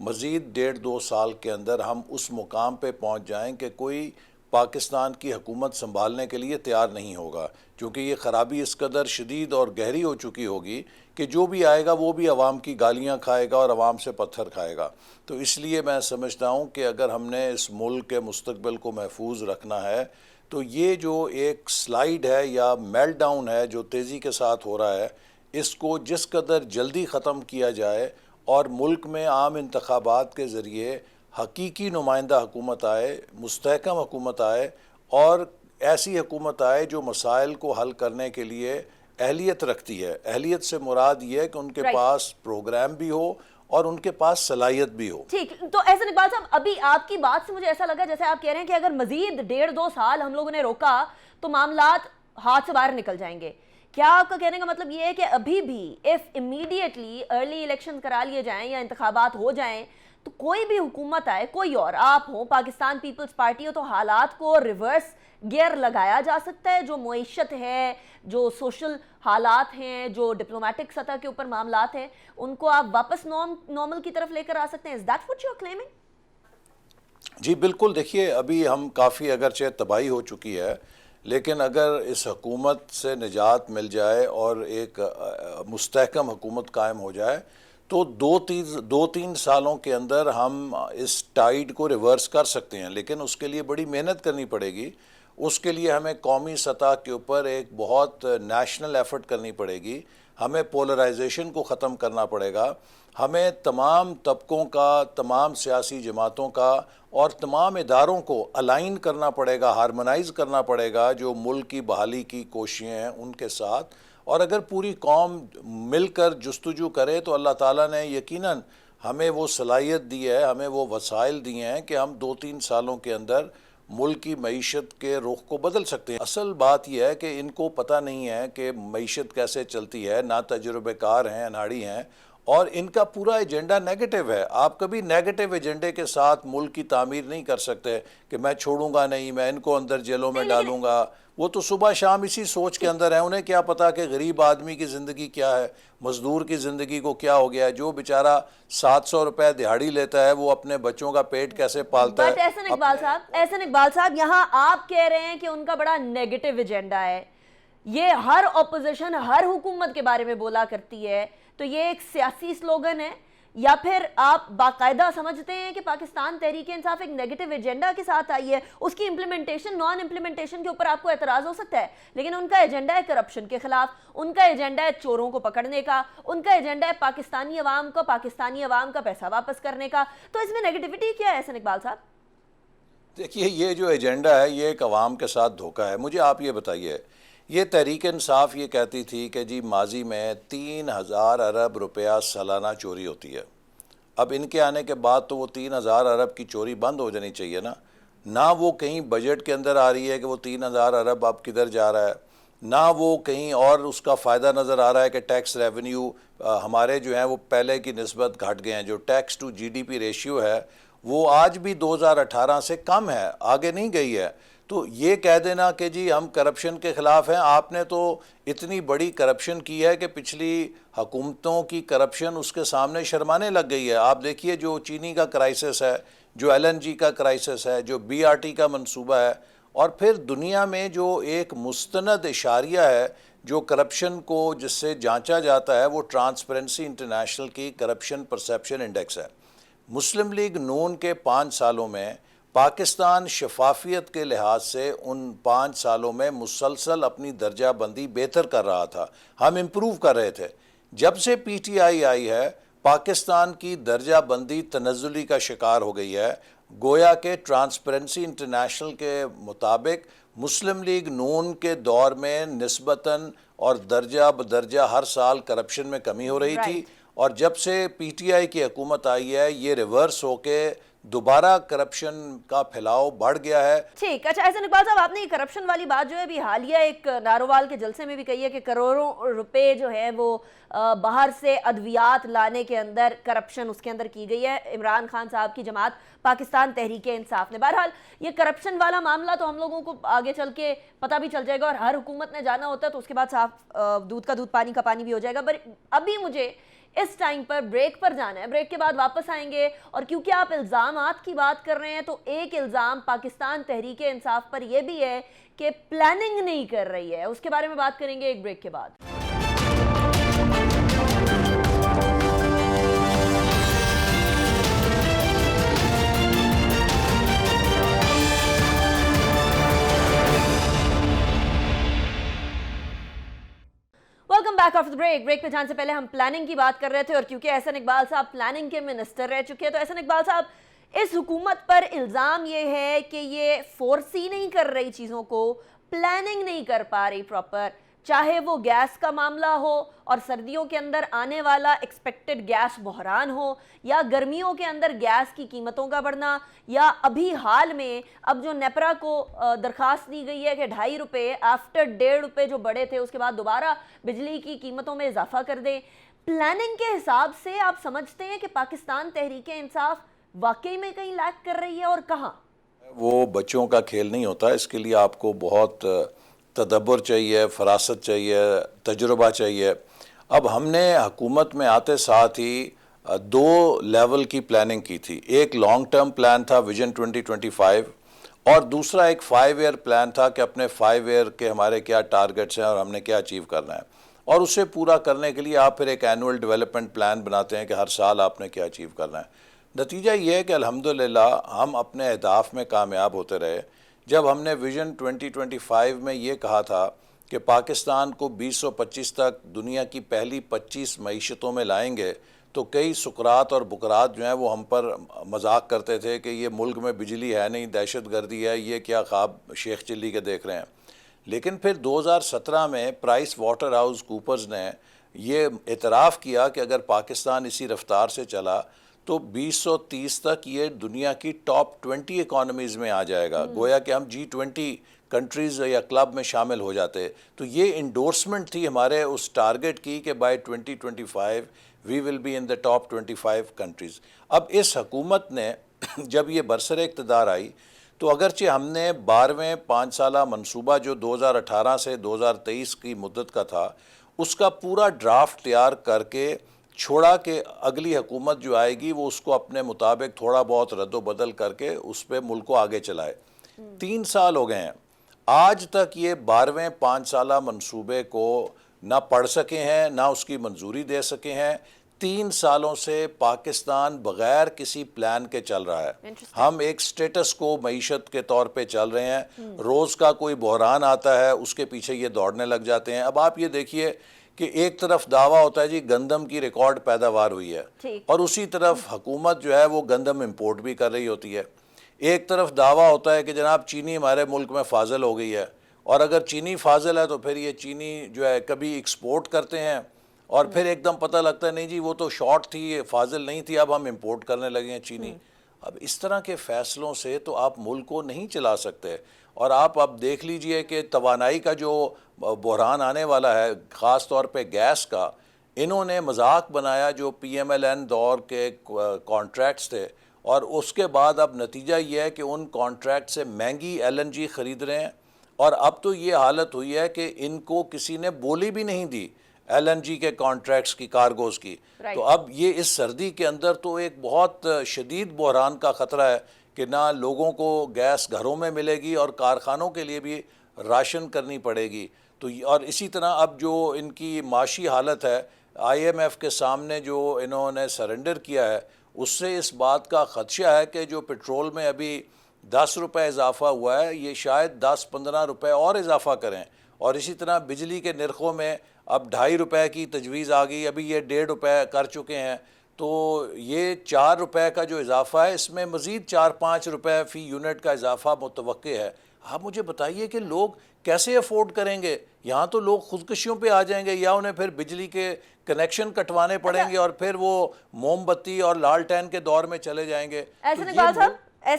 مزید 1.5-2 سال کے اندر ہم اس مقام پہ پہنچ جائیں کہ کوئی پاکستان کی حکومت سنبھالنے کے لیے تیار نہیں ہوگا، کیونکہ یہ خرابی اس قدر شدید اور گہری ہو چکی ہوگی کہ جو بھی آئے گا وہ بھی عوام کی گالیاں کھائے گا اور عوام سے پتھر کھائے گا۔ تو اس لیے میں سمجھتا ہوں کہ اگر ہم نے اس ملک کے مستقبل کو محفوظ رکھنا ہے تو یہ جو ایک سلائیڈ ہے یا میلٹ ڈاؤن ہے جو تیزی کے ساتھ ہو رہا ہے، اس کو جس قدر جلدی ختم کیا جائے اور ملک میں عام انتخابات کے ذریعے حقیقی نمائندہ حکومت آئے، مستحکم حکومت آئے اور ایسی حکومت آئے جو مسائل کو حل کرنے کے لیے اہلیت رکھتی ہے۔ اہلیت سے مراد یہ ہے کہ ان کے پاس پروگرام بھی ہو اور ان کے پاس صلاحیت بھی ہو۔ ٹھیک، تو احسن اقبال صاحب، ابھی آپ کی بات سے مجھے ایسا لگا جیسے آپ کہہ رہے ہیں کہ اگر مزید 1.5-2 سال ہم لوگوں نے روکا تو معاملات ہاتھ سے باہر نکل جائیں گے۔ کیا آپ کا کہنے کا مطلب یہ ہے کہ ابھی بھی if immediately ارلی الیکشن کرا لیے جائیں یا انتخابات ہو جائیں تو کوئی بھی حکومت آئے، کوئی اور آپ ہوں، پاکستان پیپلز پارٹی ہو، تو حالات کو ریورس گیئر لگایا جا سکتا ہے؟ جو معیشت ہے، جو سوشل حالات ہیں، جو ڈپلومیٹک سطح کے اوپر معاملات ہیں، ان کو آپ واپس نارمل کی طرف لے کر آ سکتے ہیں؟ is that what you're claiming؟ جی بالکل، دیکھیے ابھی ہم کافی اگرچہ تباہی ہو چکی ہے، لیکن اگر اس حکومت سے نجات مل جائے اور ایک مستحکم حکومت قائم ہو جائے تو 2-3 سالوں کے اندر ہم اس ٹائیڈ کو ریورس کر سکتے ہیں، لیکن اس کے لیے بڑی محنت کرنی پڑے گی۔ اس کے لیے ہمیں قومی سطح کے اوپر ایک بہت نیشنل ایفرٹ کرنی پڑے گی، ہمیں پولرائزیشن کو ختم کرنا پڑے گا، ہمیں تمام طبقوں کا، تمام سیاسی جماعتوں کا اور تمام اداروں کو الائن کرنا پڑے گا، ہارمونائز کرنا پڑے گا جو ملک کی بحالی کی کوششیں ہیں ان کے ساتھ۔ اور اگر پوری قوم مل کر جستجو کرے تو اللہ تعالیٰ نے یقیناً ہمیں وہ صلاحیت دی ہے، ہمیں وہ وسائل دیے ہیں کہ ہم 2-3 سالوں کے اندر ملک کی معیشت کے رخ کو بدل سکتے ہیں۔ اصل بات یہ ہے کہ ان کو پتہ نہیں ہے کہ معیشت کیسے چلتی ہے، نہ تجربہ کار ہیں، اناڑی ہیں، اور ان کا پورا ایجنڈا نیگیٹو ہے۔ آپ کبھی نیگیٹو ایجنڈے کے ساتھ ملک کی تعمیر نہیں کر سکتے کہ میں چھوڑوں گا نہیں، میں ان کو اندر جیلوں میں ڈالوں گا۔ وہ تو صبح شام اسی سوچ کے اندر ہیں، انہیں کیا پتا کہ غریب آدمی کی زندگی کیا ہے، مزدور کی زندگی کو کیا ہو گیا ہے، جو بیچارہ 700 روپے دہاڑی لیتا ہے وہ اپنے بچوں کا پیٹ کیسے پالتا ہے۔ بٹ احسن اقبال صاحب، یہاں آپ کہہ رہے ہیں کہ ان کا بڑا نیگیٹو ایجنڈا ہے، یہ ہر اپوزیشن ہر حکومت کے بارے میں بولا کرتی ہے، تو یہ ایک سیاسی سلوگن ہے یا پھر آپ باقاعدہ سمجھتے ہیں کہ پاکستان تحریک انصاف ایک نیگیٹو ایجنڈا کے ساتھ آئی ہے؟ اس کی امپلیمنٹیشن، نان امپلیمنٹیشن کے اوپر آپ کو اعتراض ہو سکتا ہے، لیکن ان کا ایجنڈا ہے کرپشن کے خلاف، ان کا ایجنڈا ہے چوروں کو پکڑنے کا، ان کا ایجنڈا ہے پاکستانی عوام کا پیسہ واپس کرنے کا، تو اس میں نیگیٹیوٹی کیا ہے احسن اقبال صاحب؟ دیکھیے یہ جو ایجنڈا ہے یہ ایک عوام کے ساتھ دھوکہ ہے۔ مجھے آپ یہ بتائیے، یہ تحریک انصاف یہ کہتی تھی کہ جی ماضی میں 3,000 ارب روپیہ سالانہ چوری ہوتی ہے۔ اب ان کے آنے کے بعد تو وہ 3,000 ارب کی چوری بند ہو جانی چاہیے نا، نہ وہ کہیں بجٹ کے اندر آ رہی ہے کہ وہ 3,000 ارب اب کدھر جا رہا ہے، نہ وہ کہیں اور اس کا فائدہ نظر آ رہا ہے کہ ٹیکس ریونیو ہمارے جو ہیں وہ پہلے کی نسبت گھٹ گئے ہیں، جو tax to G D P ratio ہے وہ آج بھی 2018 سے کم ہے، آگے نہیں گئی ہے۔ تو یہ کہہ دینا کہ جی ہم کرپشن کے خلاف ہیں، آپ نے تو اتنی بڑی کرپشن کی ہے کہ پچھلی حکومتوں کی کرپشن اس کے سامنے شرمانے لگ گئی ہے۔ آپ دیکھیے جو چینی کا کرائسس ہے، جو ایل این جی کا کرائسس ہے، جو بی آر ٹی کا منصوبہ ہے، اور پھر دنیا میں جو ایک مستند اشاریہ ہے جو کرپشن کو جس سے جانچا جاتا ہے وہ ٹرانسپیرنسی انٹرنیشنل کی کرپشن پرسیپشن انڈیکس ہے۔ مسلم لیگ نون کے 5 سالوں میں پاکستان شفافیت کے لحاظ سے ان 5 سالوں میں مسلسل اپنی درجہ بندی بہتر کر رہا تھا، ہم امپروو کر رہے تھے۔ جب سے پی ٹی آئی آئی ہے پاکستان کی درجہ بندی تنزلی کا شکار ہو گئی ہے، گویا کہ ٹرانسپیرنسی انٹرنیشنل کے مطابق مسلم لیگ نون کے دور میں نسبتاً اور درجہ بدرجہ ہر سال کرپشن میں کمی ہو رہی تھی، اور جب سے پی ٹی آئی کی حکومت آئی ہے یہ ریورس ہو کے دوبارہ کرپشن کا پھیلاؤ بڑھ گیا ہے۔ ٹھیک، اچھا احسن اقبال صاحب، آپ نے یہ کرپشن والی بات جو ہے ابھی حالیہ ایک نارووال کے جلسے میں بھی کہی ہے کہ کروڑوں روپے جو ہے وہ باہر سے ادویات لانے کے اندر کرپشن اس کے اندر کی گئی ہے عمران خان صاحب کی جماعت پاکستان تحریک انصاف نے۔ بہرحال یہ کرپشن والا معاملہ تو ہم لوگوں کو آگے چل کے پتہ بھی چل جائے گا، اور ہر حکومت نے جانا ہوتا ہے تو اس کے بعد صاف دودھ کا دودھ پانی کا پانی بھی ہو جائے گا۔ پر ابھی مجھے اس ٹائم پر بریک پر جانا ہے. بریک کے بعد واپس آئیں گے, اور کیونکہ آپ الزامات کی بات کر رہے ہیں تو ایک الزام پاکستان تحریک انصاف پر یہ بھی ہے کہ پلاننگ نہیں کر رہی ہے. اس کے بارے میں بات کریں گے ایک بریک کے بعد. Welcome back after break. Break پہ جانے سے پہلے ہم پلاننگ کی بات کر رہے تھے, اور کیونکہ احسن اقبال صاحب پلاننگ کے منسٹر رہ چکے ہیں, تو احسن اقبال صاحب اس حکومت پر الزام یہ ہے کہ یہ فورسی نہیں کر رہی چیزوں کو, پلاننگ نہیں کر پا رہی پراپر, چاہے وہ گیس کا معاملہ ہو اور سردیوں کے اندر آنے والا ایکسپیکٹڈ گیس بحران ہو, یا گرمیوں کے اندر گیس کی قیمتوں کا بڑھنا, یا ابھی حال میں اب جو نیپرا کو درخواست دی گئی ہے کہ 2.5 روپے آفٹر 1.5 روپے جو بڑھے تھے اس کے بعد دوبارہ بجلی کی قیمتوں میں اضافہ کر دیں. پلاننگ کے حساب سے آپ سمجھتے ہیں کہ پاکستان تحریک انصاف واقعی میں کہیں لیک کر رہی ہے, اور کہاں؟ وہ بچوں کا کھیل نہیں ہوتا, اس کے لیے آپ کو بہت تدبر چاہیے, فراست چاہیے, تجربہ چاہیے. اب ہم نے حکومت میں آتے ساتھ ہی 2 لیول کی پلاننگ کی تھی. ایک لانگ ٹرم پلان تھا ویژن 2025, اور دوسرا ایک 5 ایئر پلان تھا کہ اپنے 5 ایئر کے ہمارے کیا ٹارگٹس ہیں اور ہم نے کیا اچیو کرنا ہے, اور اسے پورا کرنے کے لیے آپ پھر ایک اینول ڈیولپمنٹ پلان بناتے ہیں کہ ہر سال آپ نے کیا اچیو کرنا ہے. نتیجہ یہ ہے کہ الحمدللہ ہم اپنے اہداف میں کامیاب ہوتے رہے. جب ہم نے ویژن 2025 میں یہ کہا تھا کہ پاکستان کو 2025 تک دنیا کی پہلی 25 معیشتوں میں لائیں گے, تو کئی سکرات اور بکرات جو ہیں وہ ہم پر مذاق کرتے تھے کہ یہ ملک میں بجلی ہے نہیں, دہشت گردی ہے, یہ کیا خواب شیخ چلی کے دیکھ رہے ہیں. لیکن پھر 2017 میں پرائس واٹر ہاؤس کوپرز نے یہ اعتراف کیا کہ اگر پاکستان اسی رفتار سے چلا تو 2030 تک یہ دنیا کی ٹاپ 20 اکانومیز میں آ جائے گا, گویا کہ ہم G20 کنٹریز یا کلب میں شامل ہو جاتے. تو یہ انڈورسمنٹ تھی ہمارے اس ٹارگٹ کی کہ by 2025 we will be in the top 25 countries. اب اس حکومت نے جب یہ برسر اقتدار آئی تو اگرچہ ہم نے 12ویں 5 سالہ منصوبہ جو 2018 سے 2023 کی مدت کا تھا اس کا پورا ڈرافٹ تیار کر کے چھوڑا کہ اگلی حکومت جو آئے گی وہ اس کو اپنے مطابق تھوڑا بہت رد و بدل کر کے اس پہ ملک کو آگے چلائے. 3 سال ہو گئے ہیں, آج تک یہ 12ویں 5 سالہ منصوبے کو نہ پڑھ سکے ہیں نہ اس کی منظوری دے سکے ہیں. 3 سالوں سے پاکستان بغیر کسی پلان کے چل رہا ہے. ہم ایک سٹیٹس کو معیشت کے طور پہ چل رہے ہیں, روز کا کوئی بحران آتا ہے اس کے پیچھے یہ دوڑنے لگ جاتے ہیں. اب آپ یہ دیکھیے کہ ایک طرف دعویٰ ہوتا ہے جی گندم کی ریکارڈ پیداوار ہوئی ہے, اور اسی طرف حکومت جو ہے وہ گندم امپورٹ بھی کر رہی ہوتی ہے. ایک طرف دعویٰ ہوتا ہے کہ جناب چینی ہمارے ملک میں فاضل ہو گئی ہے, اور اگر چینی فاضل ہے تو پھر یہ چینی جو ہے کبھی ایکسپورٹ کرتے ہیں اور پھر ایک دم پتہ لگتا ہے نہیں جی وہ تو شارٹ تھی, فاضل نہیں تھی, اب ہم امپورٹ کرنے لگے ہیں چینی. اب اس طرح کے فیصلوں سے تو آپ ملک کو نہیں چلا سکتے. اور آپ اب دیکھ لیجئے کہ توانائی کا جو بحران آنے والا ہے, خاص طور پہ گیس کا, انہوں نے مذاق بنایا جو PMLN دور کے کانٹریکٹس تھے, اور اس کے بعد اب نتیجہ یہ ہے کہ ان کانٹریکٹ سے مہنگی LNG خرید رہے ہیں, اور اب تو یہ حالت ہوئی ہے کہ ان کو کسی نے بولی بھی نہیں دی LNG کے کانٹریکٹس کی, کارگوز کی. تو اب یہ اس سردی کے اندر تو ایک بہت شدید بحران کا خطرہ ہے کہ نہ لوگوں کو گیس گھروں میں ملے گی اور کارخانوں کے لیے بھی راشن کرنی پڑے گی. تو اور اسی طرح اب جو ان کی معاشی حالت ہے, IMF کے سامنے جو انہوں نے سرنڈر کیا ہے, اس سے اس بات کا خدشہ ہے کہ جو پیٹرول میں ابھی 10 روپے اضافہ ہوا ہے یہ شاید 10-15 روپے اور اضافہ کریں, اور اسی طرح بجلی کے نرخوں میں اب 2.5 روپے کی تجویز آ گئی, ابھی یہ 1.5 روپے کر چکے ہیں. تو یہ 4 روپے کا جو اضافہ ہے اس میں مزید 4-5 روپے فی یونٹ کا اضافہ متوقع ہے. آپ مجھے بتائیے کہ لوگ کیسے افورڈ کریں گے؟ یہاں تو لوگ خودکشیوں پہ آ جائیں گے, یا انہیں پھر بجلی کے کنیکشن کٹوانے پڑیں گے اور پھر وہ موم بتی اور لالٹین کے دور میں چلے جائیں گے. احسن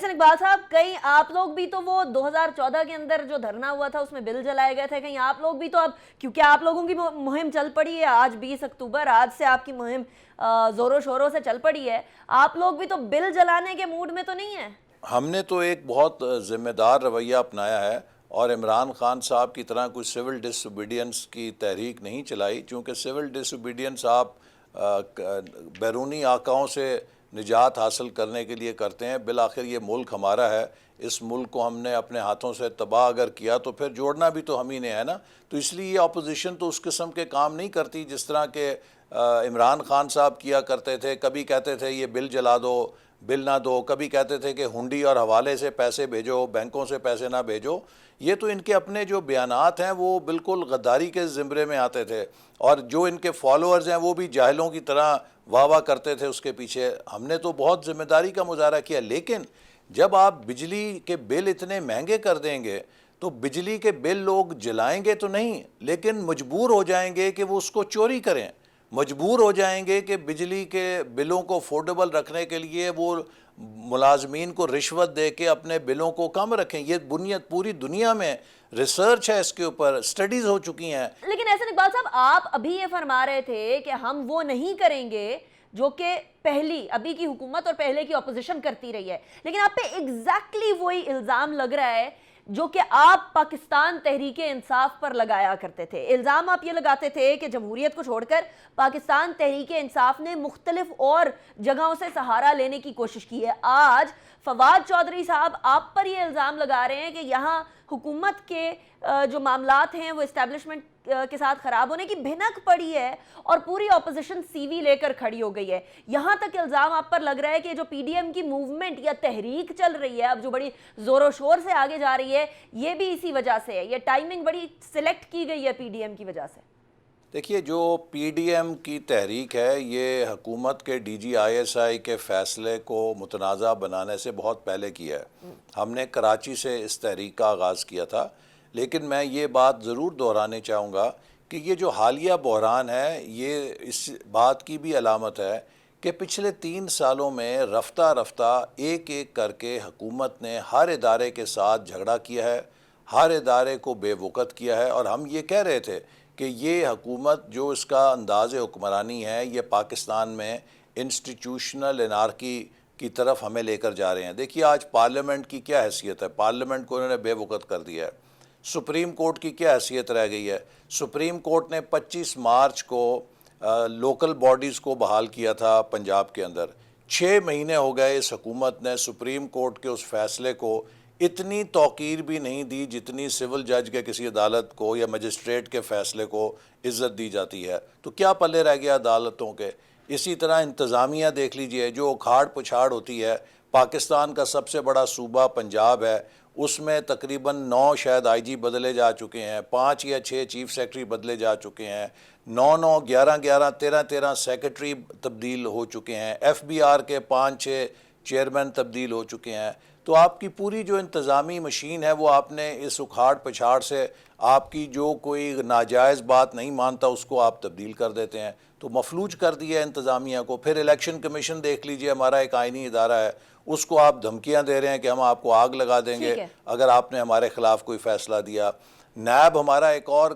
اقبال صاحب, کہیں آپ لوگ بھی تو وہ 2014 کے اندر جو دھرنا ہوا تھا اس میں بل جلائے گئے تھے, کہیں آپ لوگ بھی تو اب کیونکہ آپ لوگوں کی مہم چل پڑی ہے, آج 20 اکتوبر, آج سے آپ کی مہم زوروں شوروں سے چل پڑی ہے, آپ لوگ بھی تو بل جلانے کے موڈ میں تو نہیں ہیں؟ ہم نے تو ایک بہت ذمہ دار رویہ اپنایا ہے, اور عمران خان صاحب کی طرح کوئی سول ڈس اوبیڈینس کی تحریک نہیں چلائی, چونکہ سول ڈس اوبیڈینس آپ بیرونی آقاؤں سے نجات حاصل کرنے کے لیے کرتے ہیں. بالآخر یہ ملک ہمارا ہے, اس ملک کو ہم نے اپنے ہاتھوں سے تباہ اگر کیا تو پھر جوڑنا بھی تو ہم ہی نے ہے نا. تو اس لیے یہ اپوزیشن تو اس قسم کے کام نہیں کرتی جس طرح کہ عمران خان صاحب کیا کرتے تھے. کبھی کہتے تھے یہ بل جلا دو, بل نہ دو, کبھی کہتے تھے کہ ہنڈی اور حوالے سے پیسے بھیجو, بینکوں سے پیسے نہ بھیجو. یہ تو ان کے اپنے جو بیانات ہیں وہ بالکل غداری کے زمرے میں آتے تھے, اور جو ان کے فالوورز ہیں وہ بھی جاہلوں کی طرح واہ واہ کرتے تھے اس کے پیچھے. ہم نے تو بہت ذمہ داری کا مظاہرہ کیا, لیکن جب آپ بجلی کے بل اتنے مہنگے کر دیں گے تو بجلی کے بل لوگ جلائیں گے تو نہیں, لیکن مجبور ہو جائیں گے کہ وہ اس کو چوری کریں, مجبور ہو جائیں گے کہ بجلی کے بلوں کو افورڈیبل رکھنے کے لیے وہ ملازمین کو رشوت دے کے اپنے بلوں کو کم رکھیں. یہ بنیاد پوری دنیا میں ریسرچ ہے, اس کے اوپر اسٹڈیز ہو چکی ہیں. لیکن احسن اقبال صاحب, آپ ابھی یہ فرما رہے تھے کہ ہم وہ نہیں کریں گے جو کہ پہلی ابھی کی حکومت اور پہلے کی اپوزیشن کرتی رہی ہے, لیکن آپ پہ ایگزیکٹلی وہی الزام لگ رہا ہے جو کہ آپ پاکستان تحریک انصاف پر لگایا کرتے تھے. الزام آپ یہ لگاتے تھے کہ جمہوریت کو چھوڑ کر پاکستان تحریک انصاف نے مختلف اور جگہوں سے سہارا لینے کی کوشش کی ہے. آج فواد چودھری صاحب آپ پر یہ الزام لگا رہے ہیں کہ یہاں حکومت کے جو معاملات ہیں وہ اسٹیبلشمنٹ کے ساتھ خراب ہونے کی بھنک پڑی ہے اور پوری اپوزیشن سی وی لے کر کھڑی ہو گئی ہے. یہاں تک الزام آپ پر لگ رہا ہے کہ جو پی ڈی ایم کی موومنٹ یا تحریک چل رہی ہے اب جو بڑی زور و شور سے آگے جا رہی ہے یہ بھی اسی وجہ سے ہے, یہ ٹائمنگ بڑی سلیکٹ کی گئی ہے پی ڈی ایم کی وجہ سے. دیکھیے, جو پی ڈی ایم کی تحریک ہے یہ حکومت کے D G I S I کے فیصلے کو متنازع بنانے سے بہت پہلے کیا ہے. ہم نے کراچی سے اس تحریک کا آغاز کیا تھا, لیکن میں یہ بات ضرور دہرانے چاہوں گا کہ یہ جو حالیہ بحران ہے یہ اس بات کی بھی علامت ہے کہ پچھلے 3 سالوں میں رفتہ رفتہ ایک ایک کر کے حکومت نے ہر ادارے کے ساتھ جھگڑا کیا ہے, ہر ادارے کو بے وقت کیا ہے. اور ہم یہ کہہ رہے تھے کہ یہ حکومت جو اس کا انداز حکمرانی ہے یہ پاکستان میں انسٹیٹیوشنل انارکی کی طرف ہمیں لے کر جا رہے ہیں. دیکھیے آج پارلیمنٹ کی کیا حیثیت ہے, پارلیمنٹ کو انہوں نے بے وقت کر دیا ہے. سپریم کورٹ کی کیا حیثیت رہ گئی ہے, سپریم کورٹ نے 25 مارچ کو لوکل باڈیز کو بحال کیا تھا پنجاب کے اندر. 6 مہینے ہو گئے اس حکومت نے سپریم کورٹ کے اس فیصلے کو اتنی توقیر بھی نہیں دی جتنی سول جج کے کسی عدالت کو یا مجسٹریٹ کے فیصلے کو عزت دی جاتی ہے. تو کیا پلے رہ گیا عدالتوں کے. اسی طرح انتظامیہ دیکھ لیجئے, جو اکھاڑ پچھاڑ ہوتی ہے. پاکستان کا سب سے بڑا صوبہ پنجاب ہے, اس میں تقریباً 9 شاید آئی جی بدلے جا چکے ہیں, 5 یا 6 چیف سیکرٹری بدلے جا چکے ہیں, 9 11 13 سیکرٹری تبدیل ہو چکے ہیں, ایف بی آر کے 5 6 چیئرمین تبدیل ہو چکے ہیں. تو آپ کی پوری جو انتظامی مشین ہے وہ آپ نے اس اکھاڑ پچھاڑ سے آپ کی جو کوئی ناجائز بات نہیں مانتا اس کو آپ تبدیل کر دیتے ہیں. تو مفلوج کر دیا ہے انتظامیہ کو. پھر الیکشن کمیشن دیکھ لیجئے, ہمارا ایک آئینی ادارہ ہے, اس کو آپ دھمکیاں دے رہے ہیں کہ ہم آپ کو آگ لگا دیں گے اگر آپ نے ہمارے خلاف کوئی فیصلہ دیا. نیب ہمارا ایک اور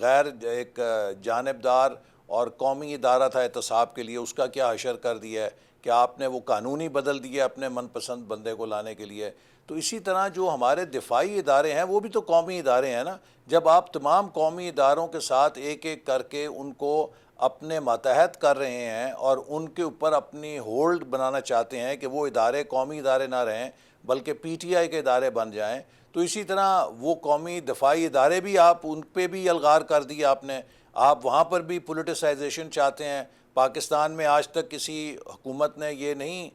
غیر ایک جانبدار اور قومی ادارہ تھا احتساب کے لیے, اس کا کیا حشر کر دیا ہے کہ آپ نے وہ قانونی بدل دیا اپنے من پسند بندے کو لانے کے لیے. تو اسی طرح جو ہمارے دفاعی ادارے ہیں وہ بھی تو قومی ادارے ہیں نا. جب آپ تمام قومی اداروں کے ساتھ ایک ایک کر کے ان کو اپنے ماتحت کر رہے ہیں اور ان کے اوپر اپنی ہولڈ بنانا چاہتے ہیں کہ وہ ادارے قومی ادارے نہ رہیں بلکہ پی ٹی آئی کے ادارے بن جائیں, تو اسی طرح وہ قومی دفاعی ادارے بھی آپ ان پہ بھی الغار کر دیا آپ نے. آپ وہاں پر بھی پولیٹیسائزیشن چاہتے ہیں. پاکستان میں آج تک کسی حکومت نے یہ نہیں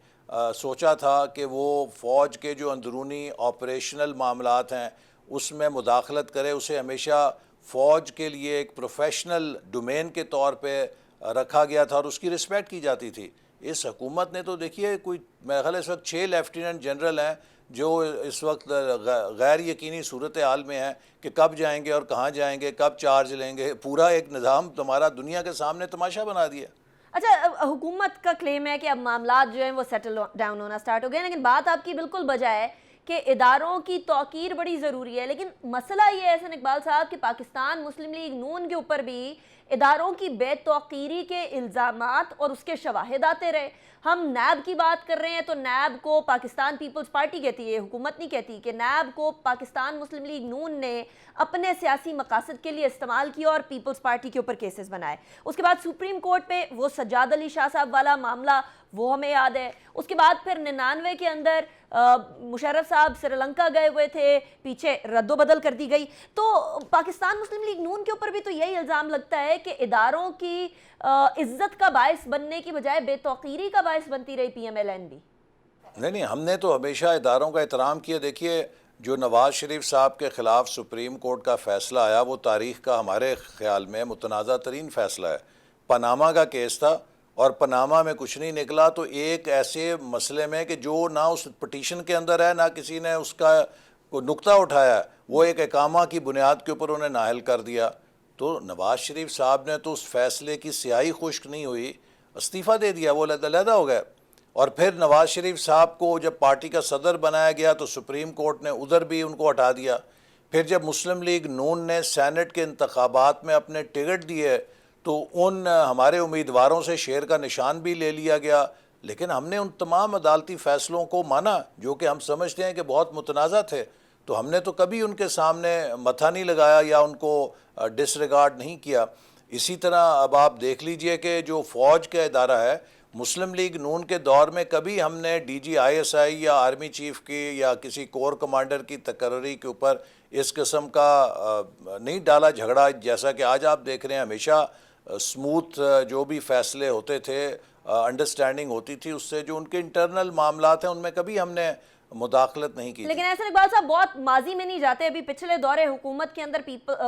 سوچا تھا کہ وہ فوج کے جو اندرونی آپریشنل معاملات ہیں اس میں مداخلت کرے. اسے ہمیشہ فوج کے لیے ایک پروفیشنل ڈومین کے طور پہ رکھا گیا تھا اور اس کی رسپیکٹ کی جاتی تھی. اس حکومت نے تو دیکھیے کوئی میرے خیال اس وقت 6 لیفٹیننٹ جنرل ہیں جو اس وقت غیر یقینی صورتحال میں ہیں کہ کب جائیں گے اور کہاں جائیں گے, کب چارج لیں گے. پورا ایک نظام تمہارا دنیا کے سامنے تماشا بنا دیا. اچھا, حکومت کا کلیم ہے کہ اب معاملات جو ہیں وہ سیٹل ڈاؤن ہونا سٹارٹ ہو گئے, لیکن بات آپ کی بالکل بجا ہے کہ اداروں کی توقیر بڑی ضروری ہے. لیکن مسئلہ یہ ہے احسن اقبال صاحب کہ پاکستان مسلم لیگ نون کے اوپر بھی اداروں کی بے توقیری کے الزامات اور اس کے شواہد آتے رہے. ہم نیب کی بات کر رہے ہیں تو نیب کو پاکستان پیپلز پارٹی کہتی ہے, حکومت نہیں کہتی, کہ نیب کو پاکستان مسلم لیگ نون نے اپنے سیاسی مقاصد کے لیے استعمال کیا اور پیپلز پارٹی کے اوپر کیسز بنائے. اس کے بعد سپریم کورٹ پہ وہ سجاد علی شاہ صاحب والا معاملہ وہ ہمیں یاد ہے. اس کے بعد پھر 99 کے اندر مشرف صاحب سری لنکا گئے ہوئے تھے, پیچھے رد و بدل کر دی گئی. تو پاکستان مسلم لیگ نون کے اوپر بھی تو یہی الزام لگتا ہے کہ اداروں کی عزت کا باعث بننے کی بجائے بے توقیری کا باعث بنتی رہی پی ایم ایل این بھی. نہیں, ہم نے تو ہمیشہ اداروں کا احترام کیا. دیکھیے, جو نواز شریف صاحب کے خلاف سپریم کورٹ کا فیصلہ آیا وہ تاریخ کا ہمارے خیال میں متنازع ترین فیصلہ ہے. پاناما کا کیس تھا اور پاناما میں کچھ نہیں نکلا, تو ایک ایسے مسئلے میں کہ جو نہ اس پٹیشن کے اندر ہے, نہ کسی نے اس کا کوئی نقطہ اٹھایا, وہ ایک اقامہ کی بنیاد کے اوپر انہیں نااہل کر دیا. تو نواز شریف صاحب نے تو اس فیصلے کی سیاہی خشک نہیں ہوئی, استعفیٰ دے دیا, وہ علیحدہ ہو گئے. اور پھر نواز شریف صاحب کو جب پارٹی کا صدر بنایا گیا تو سپریم کورٹ نے ادھر بھی ان کو ہٹا دیا. پھر جب مسلم لیگ نون نے سینٹ کے انتخابات میں اپنے ٹکٹ دیے تو ان ہمارے امیدواروں سے شیر کا نشان بھی لے لیا گیا. لیکن ہم نے ان تمام عدالتی فیصلوں کو مانا جو کہ ہم سمجھتے ہیں کہ بہت متنازع تھے. تو ہم نے تو کبھی ان کے سامنے متھا نہیں لگایا یا ان کو ڈس ریگارڈ نہیں کیا. اسی طرح اب آپ دیکھ لیجئے کہ جو فوج کا ادارہ ہے, مسلم لیگ نون کے دور میں کبھی ہم نے D G I S I یا آرمی چیف کی یا کسی کور کمانڈر کی تقرری کے اوپر اس قسم کا نہیں ڈالا جھگڑا, جیسا کہ آج آپ دیکھ رہے ہیں. ہمیشہ سموتھ جو بھی فیصلے ہوتے تھے, انڈرسٹینڈنگ ہوتی تھی اس سے. جو ان کے انٹرنل معاملات ہیں ان میں کبھی ہم نے مداخلت نہیں کی. لیکن احسن اقبال صاحب بہت ماضی میں نہیں جاتے, ابھی پچھلے دور حکومت کے اندر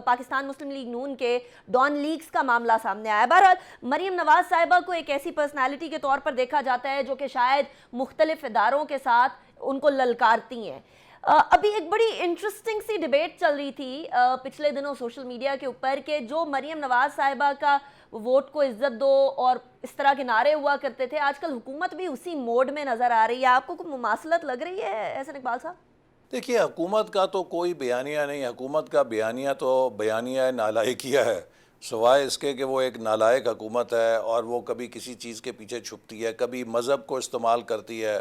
پاکستان مسلم لیگ نون کے ڈان لیگز کا معاملہ سامنے آیا. بہرحال مریم نواز صاحبہ کو ایک ایسی پرسنالٹی کے طور پر دیکھا جاتا ہے جو کہ شاید مختلف اداروں کے ساتھ ان کو للکارتی ہیں. ابھی ایک بڑی انٹرسٹنگ سی ڈیبیٹ چل رہی تھی پچھلے دنوں سوشل میڈیا کے اوپر کہ جو مریم نواز صاحبہ کا ووٹ کو عزت دو اور اس طرح کے نعرے ہوا کرتے تھے, آج کل حکومت بھی اسی موڈ میں نظر آ رہی ہے. آپ کو کوئی مماثلت لگ رہی ہے احسن اقبال صاحب؟ دیکھیے, حکومت کا تو کوئی بیانیہ نہیں. حکومت کا بیانیہ تو بیانیہ نالائکیہ ہے, سوائے اس کے کہ وہ ایک نالائق حکومت ہے اور وہ کبھی کسی چیز کے پیچھے چھپتی ہے, کبھی مذہب کو استعمال کرتی ہے,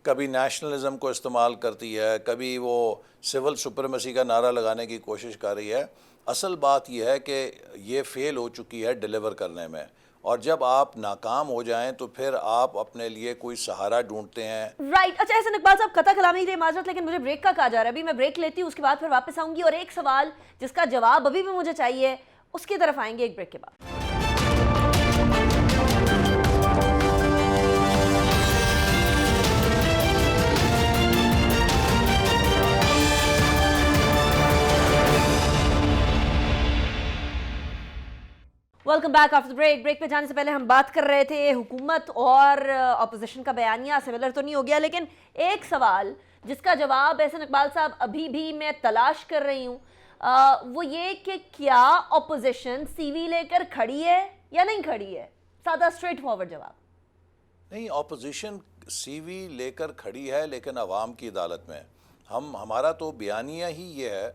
کبھی نیشنلزم کو استعمال کرتی ہے, کبھی وہ سول سپریمیسی کا نعرہ لگانے کی کوشش کر رہی ہے. اصل بات یہ ہے کہ یہ فیل ہو چکی ہے ڈیلیور کرنے میں, اور جب آپ ناکام ہو جائیں تو پھر آپ اپنے لیے کوئی سہارا ڈھونڈتے ہیں. رائٹ. اچھا احسن اقبال صاحب, قطع کلامی کے معذرت, لیکن مجھے بریک کا کہا جا رہا ہے. ابھی میں بریک لیتی ہوں, اس کے بعد پھر واپس آؤں گی اور ایک سوال جس کا جواب ابھی بھی مجھے چاہیے اس کی طرف آئیں گے ایک بریک کے بعد. Welcome back after break. Break پہ جانے سے پہلے ہم بات کر رہے تھے حکومت اور اپوزیشن کا بیانیہ سملر تو نہیں ہو گیا, لیکن ایک سوال جس کا جواب احسن اقبال صاحب ابھی بھی میں تلاش کر رہی ہوں وہ یہ کہ کیا اپوزیشن سی وی لے کر کھڑی ہے یا نہیں کھڑی ہے؟ سادہ اسٹریٹ فارورڈ جواب. نہیں, اپوزیشن سی وی لے کر کھڑی ہے لیکن عوام کی عدالت میں. ہمارا تو بیانیہ ہی یہ ہے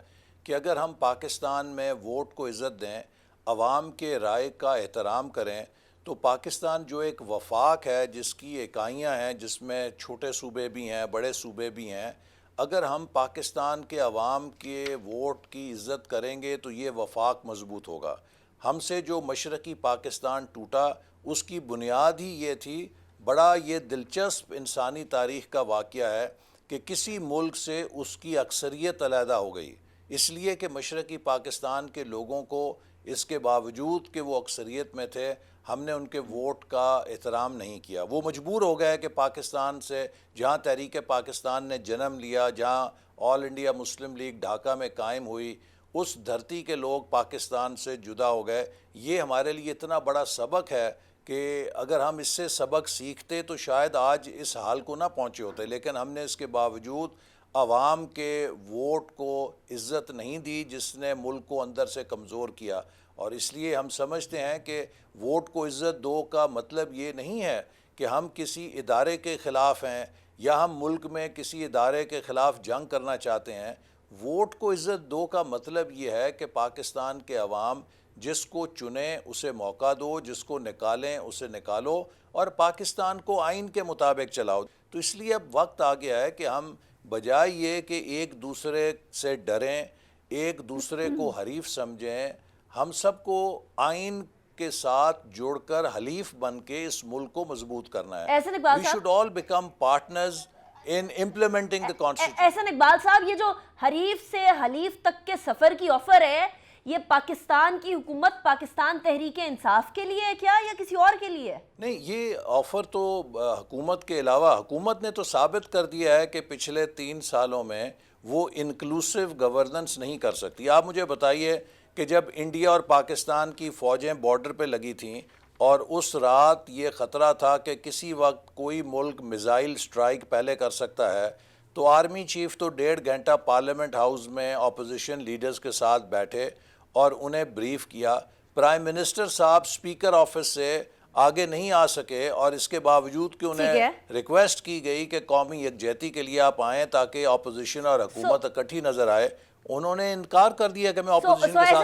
کہ اگر ہم پاکستان میں ووٹ کو عزت دیں, عوام کے رائے کا احترام کریں, تو پاکستان جو ایک وفاق ہے جس کی اکائیاں ہیں, جس میں چھوٹے صوبے بھی ہیں, بڑے صوبے بھی ہیں, اگر ہم پاکستان کے عوام کے ووٹ کی عزت کریں گے تو یہ وفاق مضبوط ہوگا. ہم سے جو مشرقی پاکستان ٹوٹا اس کی بنیاد ہی یہ تھی. بڑا یہ دلچسپ انسانی تاریخ کا واقعہ ہے کہ کسی ملک سے اس کی اکثریت علیحدہ ہو گئی, اس لیے کہ مشرقی پاکستان کے لوگوں کو اس کے باوجود کہ وہ اکثریت میں تھے ہم نے ان کے ووٹ کا احترام نہیں کیا. وہ مجبور ہو گئے کہ پاکستان سے, جہاں تحریک پاکستان نے جنم لیا, جہاں آل انڈیا مسلم لیگ ڈھاکہ میں قائم ہوئی, اس دھرتی کے لوگ پاکستان سے جدا ہو گئے. یہ ہمارے لیے اتنا بڑا سبق ہے کہ اگر ہم اس سے سبق سیکھتے تو شاید آج اس حال کو نہ پہنچے ہوتے, لیکن ہم نے اس کے باوجود عوام کے ووٹ کو عزت نہیں دی جس نے ملک کو اندر سے کمزور کیا. اور اس لیے ہم سمجھتے ہیں کہ ووٹ کو عزت دو کا مطلب یہ نہیں ہے کہ ہم کسی ادارے کے خلاف ہیں یا ہم ملک میں کسی ادارے کے خلاف جنگ کرنا چاہتے ہیں. ووٹ کو عزت دو کا مطلب یہ ہے کہ پاکستان کے عوام جس کو چنیں اسے موقع دو، جس کو نکالیں اسے نکالو، اور پاکستان کو آئین کے مطابق چلاؤ۔ تو اس لیے اب وقت آ گیا ہے کہ ہم بجائے یہ کہ ایک دوسرے سے ڈریں، ایک دوسرے کو حریف سمجھیں، ہم سب کو آئین کے ساتھ جوڑ کر حلیف بن کے اس ملک کو مضبوط کرنا ہے۔ احسن اقبال We صاحب، should all become partners in implementing the constitution۔ Ahsan Iqbal صاحب، یہ جو حریف سے حلیف تک کے سفر کی آفر ہے، یہ پاکستان کی حکومت، پاکستان تحریک انصاف کے لیے ہے کیا، یا کسی اور کے لیے ہے؟ نہیں، یہ آفر تو حکومت کے علاوہ، حکومت نے تو ثابت کر دیا ہے کہ پچھلے 3 سالوں میں وہ انکلوسیو گورننس نہیں کر سکتی۔ آپ مجھے بتائیے کہ جب انڈیا اور پاکستان کی فوجیں بارڈر پہ لگی تھیں اور اس رات یہ خطرہ تھا کہ کسی وقت کوئی ملک میزائل سٹرائک پہلے کر سکتا ہے، تو آرمی چیف تو 1.5 گھنٹہ پارلیمنٹ ہاؤس میں اپوزیشن لیڈرز کے ساتھ بیٹھے اور انہیں بریف کیا۔ پرائم منسٹر صاحب اسپیکر آفس سے آگے نہیں آ سکے، اور اس کے باوجود کہ انہیں ریکویسٹ کی گئی کہ قومی یکجہتی کے لیے آپ آئیں تاکہ اپوزیشن اور حکومت اکٹھی نظر آئے، انہوں نے انکار کر دیا کہ میں اپوزیشن کے ساتھ۔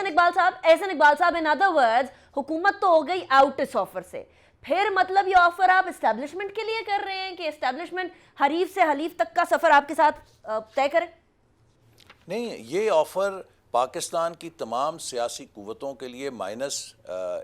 احسن اقبال صاحب، in other words، حکومت تو ہو گئی آؤٹ اس آفر سے، پھر مطلب یہ آفر آپ اسٹیبلشمنٹ کے لیے کر رہے ہیں کہ اسٹیبلشمنٹ حریف سے حلیف تک کا سفر آپ کے ساتھ طے کرے؟ نہیں، یہ آفر پاکستان کی تمام سیاسی قوتوں کے لیے مائنس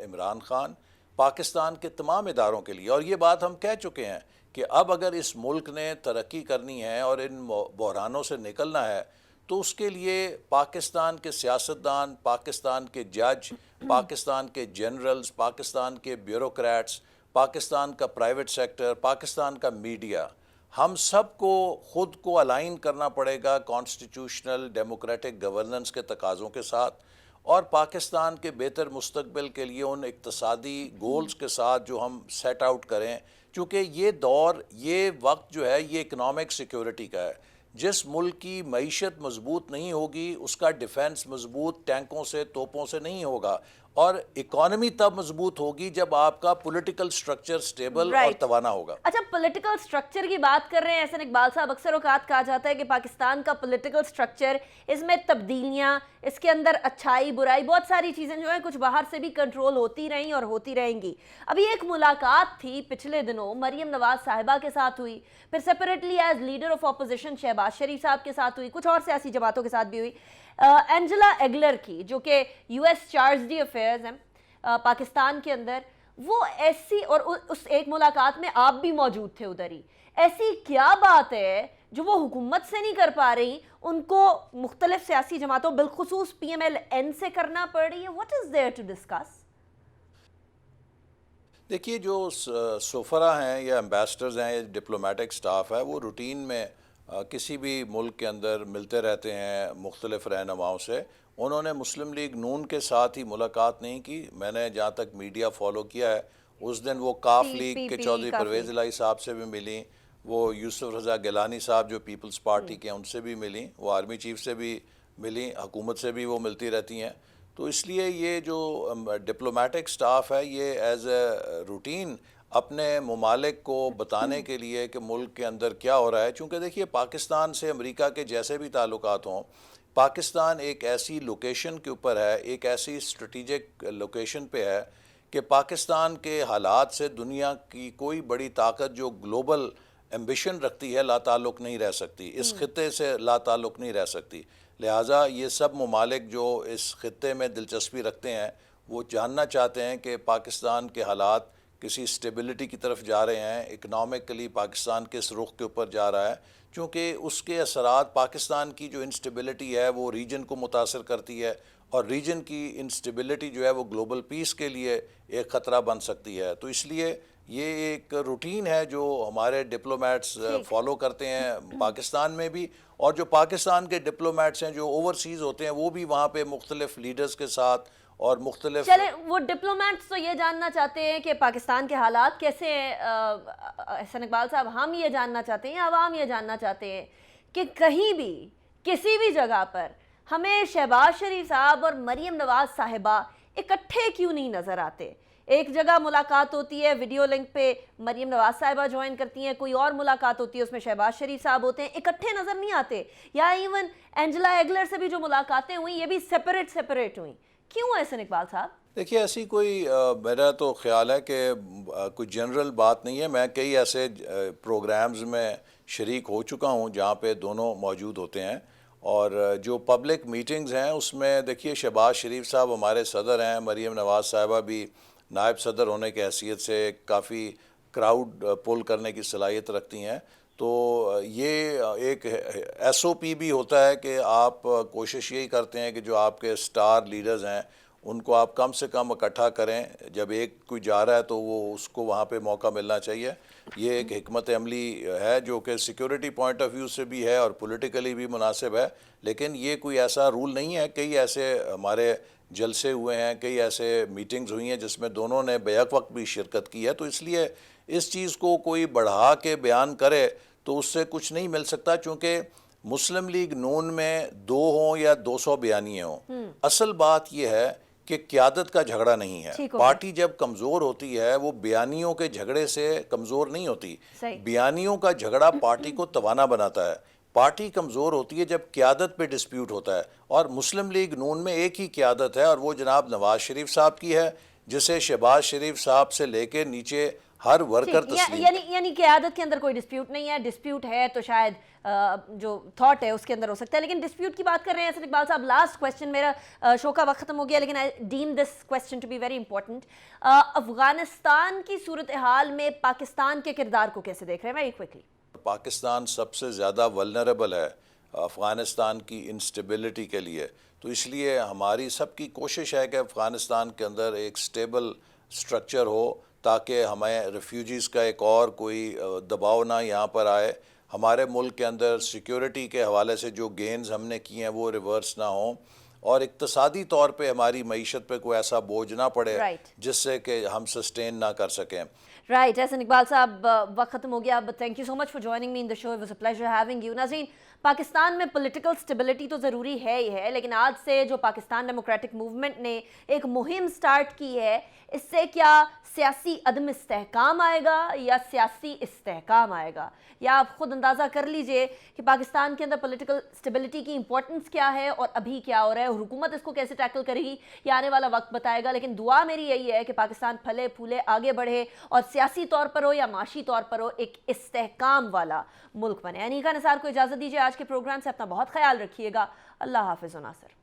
عمران خان، پاکستان کے تمام اداروں کے لیے، اور یہ بات ہم کہہ چکے ہیں کہ اب اگر اس ملک نے ترقی کرنی ہے اور ان بحرانوں سے نکلنا ہے تو اس کے لیے پاکستان کے سیاستدان، پاکستان کے جج، پاکستان کے جنرلز، پاکستان کے بیوروکریٹس، پاکستان کا پرائیویٹ سیکٹر، پاکستان کا میڈیا، ہم سب کو خود کو الائن کرنا پڑے گا کانسٹیٹیوشنل ڈیموکریٹک گورننس کے تقاضوں کے ساتھ، اور پاکستان کے بہتر مستقبل کے لیے ان اقتصادی گولز کے ساتھ جو ہم سیٹ آؤٹ کریں، چونکہ یہ دور، یہ وقت جو ہے یہ اکنامک سیکیورٹی کا ہے۔ جس ملک کی معیشت مضبوط نہیں ہوگی اس کا ڈیفنس مضبوط ٹینکوں سے، توپوں سے نہیں ہوگا، اور اکانومی تب مضبوط ہوگی جب آپ کا پولیٹیکل سٹرکچر سٹیبل اور توانا ہوگا۔ اچھا، پولیٹیکل سٹرکچر کی بات کر رہے ہیں احسن اقبال صاحب، اکثر اوقات کہا جاتا ہے کہ پاکستان کا پولیٹیکل سٹرکچر، اس میں تبدیلیاں، اس کے اندر اچھائی برائی، بہت ساری چیزیں جو ہیں کچھ باہر سے بھی کنٹرول ہوتی رہیں اور ہوتی رہیں گی۔ ابھی ایک ملاقات تھی پچھلے دنوں مریم نواز صاحبہ کے ساتھ ہوئی، پھر separately as leader of opposition Shehbaz Sharif صاحب کے ساتھ ہوئی، کچھ اور سیاسی جماعتوں کے ساتھ بھی ہوئی، اینجلا ایگلر کی، جو کہ U S charge the affairs ہیں پاکستان کے اندر، وہ ایسی، اور اس ایک ملاقات میں آپ بھی موجود تھے ادھر ہی، ایسی کیا بات ہے جو وہ حکومت سے نہیں کر پا رہی، ان کو مختلف سیاسی جماعتوں بالخصوص پی ایم ایل این سے کرنا پڑ رہی ہے؟ What is there to discuss? دیکھیے، جو سفراء ہیں یا ایمبیسڈرز ہیں یا ڈپلومیٹک سٹاف ہے، وہ روٹین میں کسی بھی ملک کے اندر ملتے رہتے ہیں مختلف رہنماؤں سے۔ انہوں نے مسلم لیگ نون کے ساتھ ہی ملاقات نہیں کی، میں نے جہاں تک میڈیا فالو کیا ہے اس دن وہ کاف لیگ کے چودھری پرویز الہی صاحب سے بھی ملیں، وہ یوسف رضا گیلانی صاحب جو پیپلز پارٹی کے ہیں ان سے بھی ملیں، وہ آرمی چیف سے بھی ملیں، حکومت سے بھی وہ ملتی رہتی ہیں۔ تو اس لیے یہ جو ڈپلومیٹک سٹاف ہے یہ ایز اے روٹین اپنے ممالک کو بتانے کے لیے کہ ملک کے اندر کیا ہو رہا ہے، چونکہ دیکھیے پاکستان سے امریکہ کے جیسے بھی تعلقات ہوں، پاکستان ایک ایسی لوکیشن کے اوپر ہے، ایک ایسی اسٹریٹجک لوکیشن پہ ہے کہ پاکستان کے حالات سے دنیا کی کوئی بڑی طاقت جو گلوبل ایمبیشن رکھتی ہے لا تعلق نہیں رہ سکتی، اس خطے سے لا تعلق نہیں رہ سکتی۔ لہٰذا یہ سب ممالک جو اس خطے میں دلچسپی رکھتے ہیں وہ جاننا چاہتے ہیں کہ پاکستان کے حالات کسی اسٹیبلٹی کی طرف جا رہے ہیں، اکنامکلی پاکستان کس رخ کے اوپر جا رہا ہے، چونکہ اس کے اثرات پاکستان کی جو انسٹیبلٹی ہے وہ ریجن کو متاثر کرتی ہے، اور ریجن کی انسٹیبلٹی جو ہے وہ گلوبل پیس کے لیے ایک خطرہ بن سکتی ہے۔ تو اس لیے یہ ایک روٹین ہے جو ہمارے ڈپلومیٹس فالو کرتے ہیں پاکستان میں بھی، اور جو پاکستان کے ڈپلومیٹس ہیں جو اوورسیز ہوتے ہیں وہ بھی وہاں پہ مختلف لیڈرز کے ساتھ اور مختلف، چلیں وہ ڈپلومیٹس تو یہ جاننا چاہتے ہیں کہ پاکستان کے حالات کیسے ہیں احسن اقبال صاحب، ہم یہ جاننا چاہتے ہیں، عوام یہ جاننا چاہتے ہیں کہ کہیں بھی کسی بھی جگہ پر ہمیں شہباز شریف صاحب اور مریم نواز صاحبہ اکٹھے کیوں نہیں نظر آتے؟ ایک جگہ ملاقات ہوتی ہے، ویڈیو لنک پہ مریم نواز صاحبہ جوائن کرتی ہیں، کوئی اور ملاقات ہوتی ہے اس میں شہباز شریف صاحب ہوتے ہیں، اکٹھے نظر نہیں آتے، یا ایون اینجلا ایگلر سے بھی جو ملاقاتیں ہوئیں یہ بھی سیپریٹ ہوئیں، کیوں احسن اقبال صاحب؟ دیکھیے ایسی کوئی میرا تو خیال ہے کہ کوئی جنرل بات نہیں ہے. میں کئی ایسے پروگرامز میں شریک ہو چکا ہوں جہاں پہ دونوں موجود ہوتے ہیں, اور جو پبلک میٹنگز ہیں اس میں دیکھیے شہباز شریف صاحب ہمارے صدر ہیں, مریم نواز صاحبہ بھی نائب صدر ہونے کی حیثیت سے کافی کراؤڈ پول کرنے کی صلاحیت رکھتی ہیں. تو یہ ایک ایس او پی بھی ہوتا ہے کہ آپ کوشش یہی کرتے ہیں کہ جو آپ کے سٹار لیڈرز ہیں ان کو آپ کم سے کم اکٹھا کریں. جب ایک کوئی جا رہا ہے تو وہ اس کو وہاں پہ موقع ملنا چاہیے. یہ ایک حکمت عملی ہے جو کہ سیکیورٹی پوائنٹ آف ویو سے بھی ہے اور پولیٹیکلی بھی مناسب ہے, لیکن یہ کوئی ایسا رول نہیں ہے. کئی ایسے ہمارے جلسے ہوئے ہیں, کئی ایسے میٹنگز ہوئی ہیں جس میں دونوں نے بیک وقت بھی شرکت کی ہے. تو اس لیے اس چیز کو کوئی بڑھا کے بیان کرے تو اس سے کچھ نہیں مل سکتا, چونکہ مسلم لیگ نون میں 2 ہوں یا 200 بیانیے ہوں, اصل بات یہ ہے کہ قیادت کا جھگڑا نہیں ہے. پارٹی جب کمزور ہوتی ہے وہ بیانیوں کے جھگڑے سے کمزور نہیں ہوتی. بیانیوں کا جھگڑا پارٹی کو توانا بناتا ہے. پارٹی کمزور ہوتی ہے جب قیادت پہ ڈسپیوٹ ہوتا ہے, اور مسلم لیگ نون میں ایک ہی قیادت ہے اور وہ جناب نواز شریف صاحب کی ہے, جسے شہباز شریف صاحب سے لے کے نیچے ہر ورکر تسلیم. یعنی قیادت کے اندر کوئی ڈسپیوٹ نہیں ہے. ڈسپیوٹ ہے تو شاید جو تھاٹ ہے اس کے اندر ہو سکتا ہے, لیکن ڈسپیوٹ کی بات کر رہے ہیں حسن اقبال صاحب. لاسٹ کویسچن, میرا شو کا وقت ختم ہو گیا, لیکن I deem this question to be very important. Afghanistan کی صورتحال میں پاکستان کے کردار کو کیسے دیکھ رہے ہیں؟ Very quickly. پاکستان سب سے زیادہ ولنریبل ہے افغانستان کی انسٹیبلٹی کے لیے, تو اس لیے ہماری سب کی کوشش ہے کہ افغانستان کے اندر ایک سٹیبل سٹرکچر ہو تاکہ ہمیں ریفیوجیز کا ایک اور کوئی دباؤ نہ یہاں پر آئے. ہمارے ملک کے اندر سیکیورٹی کے حوالے سے جو گینز ہم نے کیے ہیں وہ ریورس نہ ہوں, اور اقتصادی طور پہ ہماری معیشت پہ کوئی ایسا بوجھ نہ پڑے جس سے کہ ہم سسٹین نہ کر سکیں. رائٹ. حسن اقبال صاحب, وقت ختم ہو گیا, but thank you so much for joining me in the show. It was a pleasure having you. ناظرین, پاکستان میں پولیٹیکل سٹیبلٹی تو ضروری ہے ہی ہے, لیکن آج سے جو پاکستان ڈیموکریٹک موومنٹ نے ایک مہم سٹارٹ کی ہے, اس سے کیا سیاسی عدم استحکام آئے گا یا سیاسی استحکام آئے گا, یا آپ خود اندازہ کر لیجئے کہ پاکستان کے اندر پولیٹیکل سٹیبلٹی کی امپورٹنس کیا ہے اور ابھی کیا ہو رہا ہے, اور حکومت اس کو کیسے ٹیکل کرے گی یہ آنے والا وقت بتائے گا. لیکن دعا میری یہی ہے کہ پاکستان پھلے پھولے آگے بڑھے اور سیاسی طور پر ہو یا معاشی طور پر ہو ایک استحکام والا ملک بنے. انیکا نثار کو اجازت دیجیے. آج کے پروگرام سے اپنا بہت خیال رکھیے گا. اللہ حافظ و ناصر.